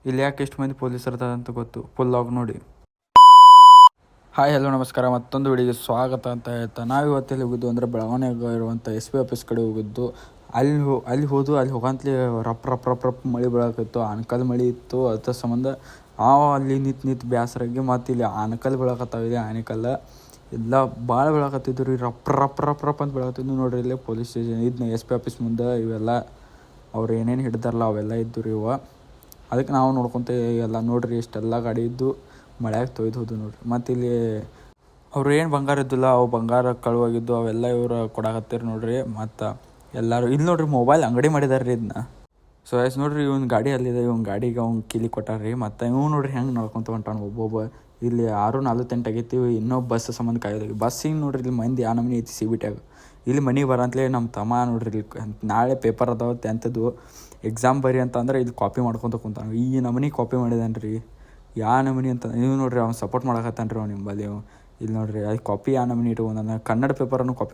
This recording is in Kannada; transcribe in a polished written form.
ಇಲ್ಲಿ ಯಾಕೆ ಎಷ್ಟು ಮಂದಿ ಪೊಲೀಸರು ಅಂತ ಗೊತ್ತು. ಫುಲ್ ಲಾಗ್ ನೋಡಿ. ಹಾಯ್ ಹಲೋ ನಮಸ್ಕಾರ, ಮತ್ತೊಂದು ವಿಡಿಯೋಗೆ ಸ್ವಾಗತ ಅಂತ ಹೇಳ್ತಾ ನಾವು ಇವತ್ತಲ್ಲಿ ಹೋಗಿದ್ದು ಅಂದರೆ ಬೆಳವಣಿಗೆ ಇರುವಂಥ SP ಆಫೀಸ್ ಕಡೆ ಹೋಗಿದ್ದು. ಅಲ್ಲಿ ಹೋಗಂತಲೇ ರಪ್ ಮಳೆ ಬೀಳಾಕಿತ್ತು. ಆನಕಲ್ ಮಳೆ ಇತ್ತು. ಅದ್ರ ಸಂಬಂಧ ಅಲ್ಲಿ ನಿಂತು ಬೇಸರಾಗಿ ಮತ್ತು ಇಲ್ಲಿ ಆನಕಲ್ ಬೀಳಾಕತ್ತಾವಿದೆ. ಆನಕಲ್ಲ ಎಲ್ಲ ಭಾಳ ಬೀಳಾಕತ್ತಿದ್ದು ರೀ. ರಪ್ ಅಂತ ಬೀಳಾಕತ್ತಿದ್ದು ನೋಡ್ರಿ. ಇಲ್ಲೇ ಪೊಲೀಸ್ ಸ್ಟೇಷನ್ ಇದನ್ನ SP ಆಫೀಸ್ ಮುಂದೆ ಇವೆಲ್ಲ ಅವ್ರು ಏನೇನು ಹಿಡ್ದಾರಲ್ಲ ಅವೆಲ್ಲ ಇದ್ದು ರೀ ಇವ. ಅದಕ್ಕೆ ನಾವು ನೋಡ್ಕೊತ ಎಲ್ಲ ನೋಡ್ರಿ ಇಷ್ಟೆಲ್ಲ ಗಾಡಿ ಇದ್ದು ಮಳೆಯಾಗ ತೊಯ್ದು ನೋಡ್ರಿ. ಮತ್ತು ಇಲ್ಲಿ ಅವ್ರು ಏನು ಬಂಗಾರ ಇದ್ದಿಲ್ಲ, ಅವು ಬಂಗಾರ ಕಳುವಾಗಿದ್ದು ಅವೆಲ್ಲ ಇವ್ರು ಕೊಡಾಕತ್ತೀರಿ ನೋಡ್ರಿ. ಮತ್ತು ಎಲ್ಲರೂ ಇಲ್ಲಿ ನೋಡ್ರಿ ಮೊಬೈಲ್ ಅಂಗಡಿ ಮಾಡಿದಾರೆ ರೀ ಇದನ್ನ. ಸೊ ಎಸ್ ನೋಡ್ರಿ, ಇವ್ನ ಗಾಡಿ ಅಲ್ಲಿದೆ. ಇವ್ನ ಗಾಡಿಗೆ ಅವ್ನು ಕೀಲಿ ಕೊಟ್ಟಾರ್ರಿ. ಮತ್ತು ಇವ್ ನೋಡ್ರಿ ಹೆಂಗೆ ನಡ್ಕೊತ ಹೊಂಟಾನ ಒಬ್ಬೊಬ್ಬ. ಇಲ್ಲಿ 6:48 ಆಗೈತಿ. ಇನ್ನೊಬ್ಬ ಬಸ್ ಸಂಬಂಧ ಕಾಯೋದು. ಬಸ್ಸಿಗೆ ನೋಡ್ರಿ ಇಲ್ಲಿ ಮಂದಿ ಆ ನಮೂನಿ ಐತಿ CBTಯಾಗ. ಇಲ್ಲಿ ಮನೆಗೆ ಬರಂತಲೇ ನಮ್ಮ ತಮ್ಮ ನೋಡ್ರಿ ಇಲ್ಲಿ ನಾಳೆ ಪೇಪರ್ ಅದಾವ 10th ಎಕ್ಸಾಮ್ ಬರಿ ಅಂತ ಅಂದ್ರೆ ಇಲ್ಲಿ ಕಾಪಿ ಮಾಡ್ಕೊತ ಕುಂತಾನ. ಈ ನಮೂನಿ ಕಾಪಿ ಮಾಡಿದಾನೆ ರೀ. ಯಾವ ನಮೂನಿ ಅಂತ ನೀವು ನೋಡ್ರಿ. ಅವ್ನು ಸಪೋರ್ಟ್ ಮಾಡಕತ್ತಾನ ರೀ ಅವ್ನು ನಿಂಬಲ್ಲಿ. ಇಲ್ಲಿ ನೋಡ್ರಿ ಅದು ಕಾಪಿ ಯಾವ ನಮೂನಿ ಇಟ್ಕೊಂಡ ಕನ್ನಡ ಪೇಪರನ್ನು ಕಾಪಿ